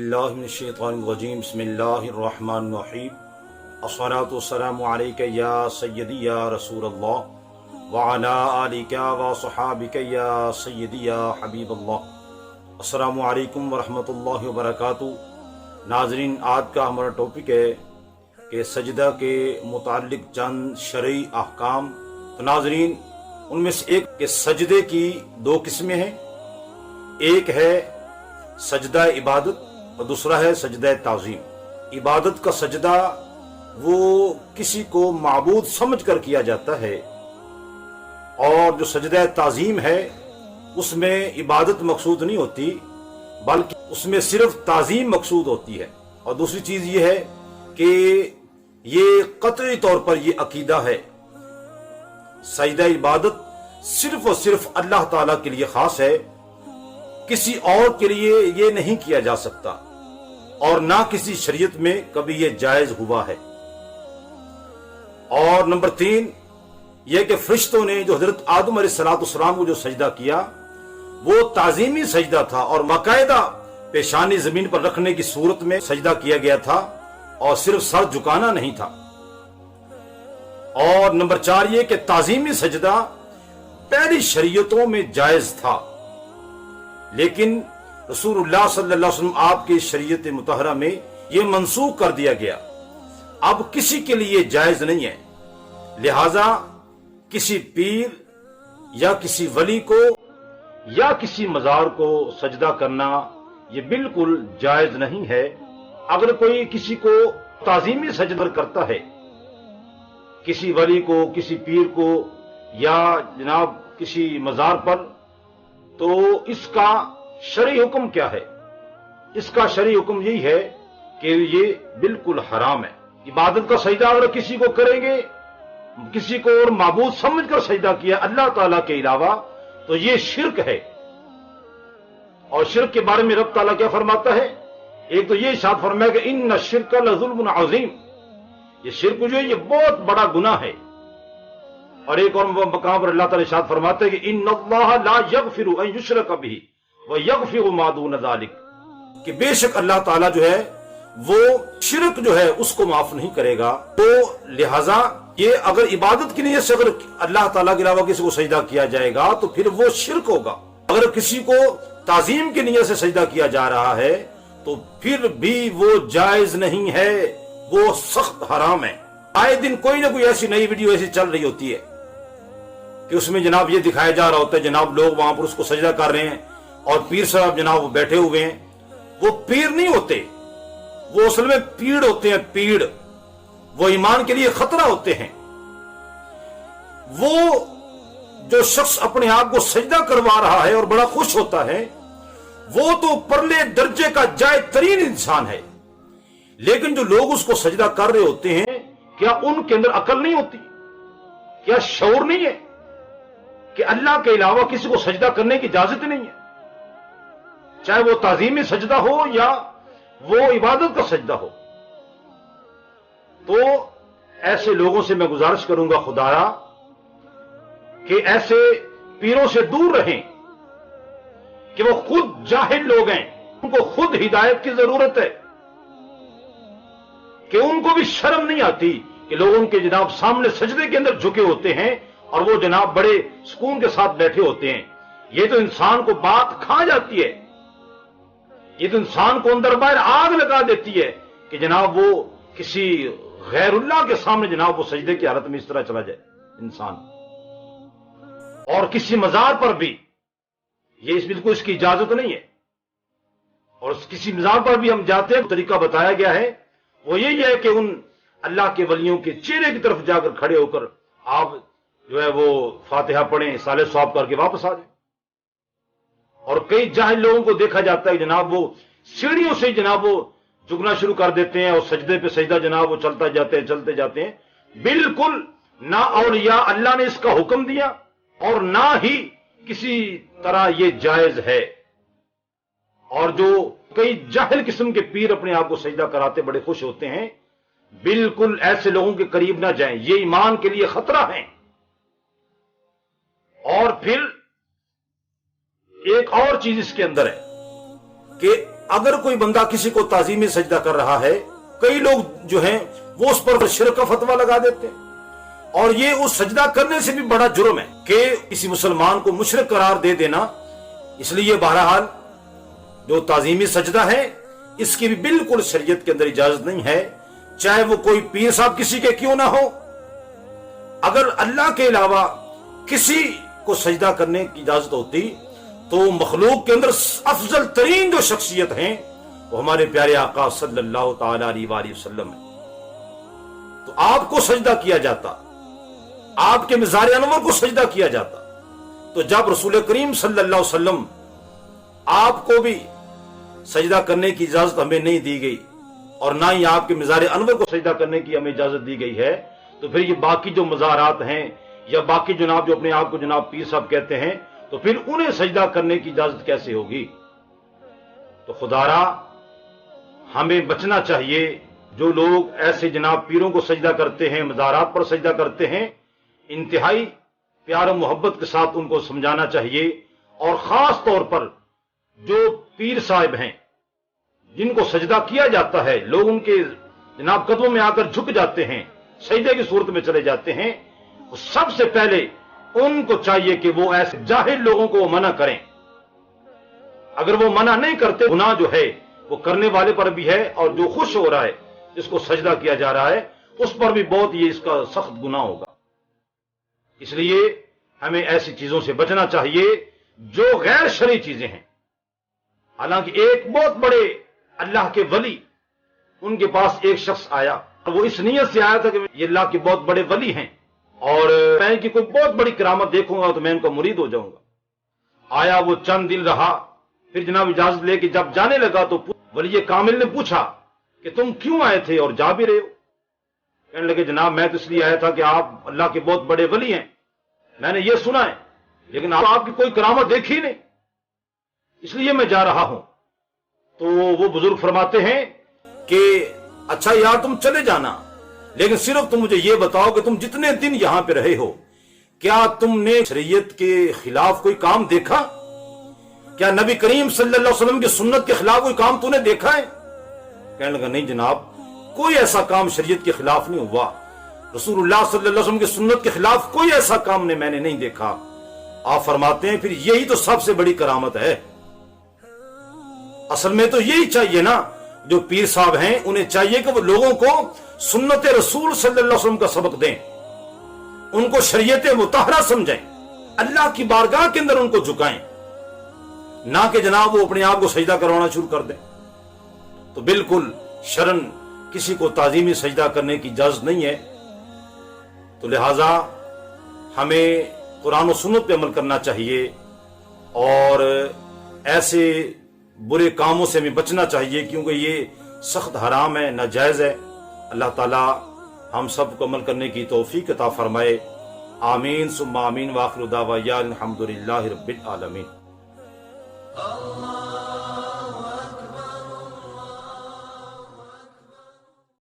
बिल्लाहि मिनश्शैतानिर्रजीम बिस्मिल्लाहिर्रहमानिर्रहीम अस्सलातु वस्सलामु अलैका या सय्यदी या रसूलल्लाह व अला आलिका व सहाबिका या सय्यदी या हबीबल्लाह। अस्सलामु अलैकुम व रहमतुल्लाहि व बरकातुहू। नाज़रीन, आज का हमारा टॉपिक है कि सजदा के मुताल्लिक चंद शरई अहकाम। तो नाज़रीन, उनमें से एक कि सजदे की दो किस्में हैं। एक है सजदा इबादत और दूसरा है सजदा ताज़ीम। इबादत का सजदा वो किसी को माबूद समझ कर किया जाता है, और जो सजदा ताज़ीम है उसमें इबादत मकसूद नहीं होती, बल्कि उसमें सिर्फ ताज़ीम मकसूद होती है। और दूसरी चीज़ ये है कि ये कतई तौर पर ये अकीदा है, सजदा इबादत सिर्फ और सिर्फ अल्लाह ताला के लिए खास है, किसी और के लिए ये नहीं किया जा सकता, और ना किसी शरीयत में कभी ये जायज हुआ है। और नंबर 3 यह कि फरिश्तों ने जो हजरत आदम अलैहिस्सलाम को जो सजदा किया वो ताजीमी सजदा था, और बाकायदा पेशानी जमीन पर रखने की सूरत में सजदा किया गया था, और सिर्फ सर झुकाना नहीं था। और नंबर 4 यह कि ताजीमी सजदा पहली शरीयतों में जायज था, लेकिन रसूलुल्लाह सल्लल्लाहु अलैहि वसल्लम आपकी शरीयत मुतहरा में यह मनसूख कर दिया गया, अब किसी के लिए जायज नहीं है। लिहाजा किसी पीर या किसी वली को या किसी मजार को सजदा करना यह बिल्कुल जायज नहीं है। अगर कोई किसी को ताजीमी सजदा करता है, किसी वली को, किसी पीर को या जनाब किसी मजार पर, तो इसका शरई हुक्म क्या है? इसका शरई हुक्म यही है कि ये बिल्कुल हराम है। इबादत का सजदा अगर किसी को करेंगे, किसी को और माबूद समझकर सजदा किया अल्लाह ताला के अलावा, तो ये शिर्क है। और शिर्क के बारे में रब ताला क्या फरमाता है? एक तो ये इरशाद फरमाया कि इन्न शिर्क लज़ुल्मुन अज़ीम, ये शिर्क जो है ये बहुत बड़ा गुनाह है। और एक और मकाम पर अल्लाह ताला इरशाद फरमाते हैं कि इन्नल्लाह ला यगफिरु अन युशरक बिही व यगफिरु मा दून ज़ालिक, कि बेशक अल्लाह ताला जो है वो शिरक जो है उसको माफ नहीं करेगा। तो लिहाजा ये अगर इबादत की नीयत से अगर अल्लाह ताला के अलावा किसी को सजदा किया जाएगा तो फिर वो शिरक होगा। अगर किसी को ताजीम की नीयत से सजदा किया जा रहा है तो फिर भी वो जायज नहीं है, वो सख्त हराम है। आए दिन कोई ना कोई ऐसी नई वीडियो ऐसी चल रही होती है कि उसमें जनाब ये दिखाया जा रहा होता है जनाब लोग वहां पर उसको सजदा कर रहे हैं, और पीर साहब जनाब वो बैठे हुए हैं। वो पीर नहीं होते, वो असल में पीड़ होते हैं, पीड़। वो ईमान के लिए खतरा होते हैं। वो जो शख्स अपने आप को सजदा करवा रहा है और बड़ा खुश होता है, वो तो परले दर्जे का जायज तरीन इंसान है। लेकिन जो लोग उसको सजदा कर रहे होते हैं, क्या उनके अंदर अकल नहीं होती? क्या शऊर नहीं है कि अल्लाह के अलावा किसी को सजदा करने की इजाजत नहीं है, चाहे वो ताजीमी सजदा हो या वो इबादत का सजदा हो? तो ऐसे लोगों से मैं गुजारिश करूंगा खुदारा कि ऐसे पीरों से दूर रहें कि वो खुद जाहिल लोग हैं, उनको खुद हिदायत की जरूरत है, कि उनको भी शर्म नहीं आती कि लोग उनके जनाब सामने सजदे के अंदर झुके होते हैं और वो जनाब बड़े सुकून के साथ बैठे होते हैं। ये तो इंसान को बात खा जाती है, ये तो इंसान को अंदर बाहर आग लगा देती है कि जनाब वो किसी गैरुल्लाह के सामने जनाब वो सजदे की हालत में इस तरह चला जाए इंसान। और किसी मजार पर भी ये बिल्कुल इसकी इजाजत नहीं है। और किसी मजार पर भी हम जाते हैं, तरीका बताया गया है वो यही है कि उन अल्लाह के वलियों के चेहरे की तरफ जाकर खड़े होकर आप जो है वो फातिहा पढ़ें, साले सवाब करके वापस आ जाए। और कई जाहिल लोगों को देखा जाता है जनाब वो सीढ़ियों से जनाब वो झुकना शुरू कर देते हैं और सजदे पे सजदा जनाब वो चलते जाते हैं। बिल्कुल ना औलिया अल्लाह ने इसका हुक्म दिया और ना ही किसी तरह ये जायज है। और जो कई जाहिल किस्म के पीर अपने आप को सजदा कराते बड़े खुश होते हैं, बिल्कुल ऐसे लोगों के करीब ना जाएं, ये ईमान के लिए खतरा है। और फिर एक और चीज इसके अंदर है कि اگر کوئی بندہ کسی کو تعظیمی سجدہ کر رہا ہے، کئی لوگ جو ہیں وہ اس پر شرک کا فتویٰ لگا دیتے ہیں، اور یہ اس سجدہ کرنے سے بھی بڑا جرم ہے کہ کسی مسلمان کو مشرک قرار دے دینا۔ اس لیے بہرحال جو تعظیمی سجدہ ہے اس کی بھی بالکل شریعت کے اندر اجازت نہیں ہے، چاہے وہ کوئی پیر صاحب کسی کے کیوں نہ ہو۔ اگر اللہ کے علاوہ کسی کو سجدہ کرنے کی اجازت ہوتی تو مخلوق کے اندر افضل ترین جو شخصیت ہیں وہ ہمارے پیارے آقا صلی اللہ تعالی علیہ وآلہ وسلم ہے۔ تو آپ کو سجدہ کیا جاتا، آپ کے مزار انور کو سجدہ کیا جاتا، تو جب رسول کریم صلی اللہ علیہ وسلم آپ کو بھی سجدہ کرنے کی اجازت ہمیں نہیں دی گئی اور نہ ہی آپ کے مزار انور کو سجدہ کرنے کی ہمیں اجازت دی گئی ہے، تو پھر یہ باقی جو مزارات ہیں یا باقی جناب جو اپنے آپ کو جناب پیر صاحب کہتے ہیں، تو پھر انہیں سجدہ کرنے کی اجازت کیسے ہوگی؟ تو خدارا ہمیں بچنا چاہیے، جو لوگ ایسے جناب پیروں کو سجدہ کرتے ہیں، مزارات پر سجدہ کرتے ہیں، انتہائی پیار و محبت کے ساتھ ان کو سمجھانا چاہیے، اور خاص طور پر جو پیر صاحب ہیں جن کو سجدہ کیا جاتا ہے، لوگ ان کے جناب قدموں میں آ کر جھک جاتے ہیں، سجدے کی صورت میں چلے جاتے ہیں، سب سے پہلے ان کو چاہیے کہ وہ ایسے جاہل لوگوں کو منع کریں۔ اگر وہ منع نہیں کرتے، گناہ جو ہے وہ کرنے والے پر بھی ہے، اور جو خوش ہو رہا ہے جس کو سجدہ کیا جا رہا ہے اس پر بھی بہت یہ اس کا سخت گناہ ہوگا۔ اس لیے ہمیں ایسی چیزوں سے بچنا چاہیے جو غیر شرعی چیزیں ہیں۔ حالانکہ ایک بہت بڑے اللہ کے ولی، ان کے پاس ایک شخص آیا، وہ اس نیت سے آیا تھا کہ یہ اللہ کے بہت بڑے ولی ہیں اور میں ان کی کوئی بہت بڑی کرامت دیکھوں گا تو میں ان کا مرید ہو جاؤں گا۔ آیا، وہ چند دن رہا، پھر جناب اجازت لے کے جب جانے لگا تو ولی کامل نے پوچھا کہ تم کیوں آئے تھے اور جا بھی رہے ہو؟ کہنے لگے جناب میں تو اس لیے آیا تھا کہ آپ اللہ کے بہت بڑے ولی ہیں، میں نے یہ سنا ہے، لیکن آپ کی کوئی کرامت دیکھی نہیں، اس لیے میں جا رہا ہوں۔ تو وہ بزرگ فرماتے ہیں کہ اچھا یار تم چلے جانا، لیکن صرف تم مجھے یہ بتاؤ کہ تم جتنے دن یہاں پہ رہے ہو کیا تم نے شریعت کے خلاف کوئی کام دیکھا؟ کیا نبی کریم صلی اللہ علیہ وسلم کی سنت کے خلاف کوئی کام تو نے دیکھا ہے؟ کہنے لگا نہیں جناب، کوئی ایسا کام شریعت کے خلاف نہیں ہوا، رسول اللہ صلی اللہ علیہ وسلم کی سنت کے خلاف کوئی ایسا کام میں نے نہیں دیکھا۔ آپ فرماتے ہیں پھر یہی تو سب سے بڑی کرامت ہے۔ اصل میں تو یہی چاہیے نا، جو پیر صاحب ہیں انہیں چاہیے کہ وہ لوگوں کو سنت رسول صلی اللہ علیہ وسلم کا سبق دیں، ان کو شریعت مطہرہ سمجھیں، اللہ کی بارگاہ کے اندر ان کو جھکائیں، نہ کہ جناب وہ اپنے آپ کو سجدہ کروانا شروع کر دیں۔ تو بالکل شرن کسی کو تعظیمی سجدہ کرنے کی اجازت نہیں ہے، تو لہذا ہمیں قرآن و سنت پہ عمل کرنا چاہیے اور ایسے برے کاموں سے ہمیں بچنا چاہیے، کیونکہ یہ سخت حرام ہے، ناجائز ہے۔ اللہ تعالی ہم سب کو عمل کرنے کی توفیق عطا فرمائے۔ آمین ثم آمین، وآخر دعوانا الحمدللہ رب العالمین۔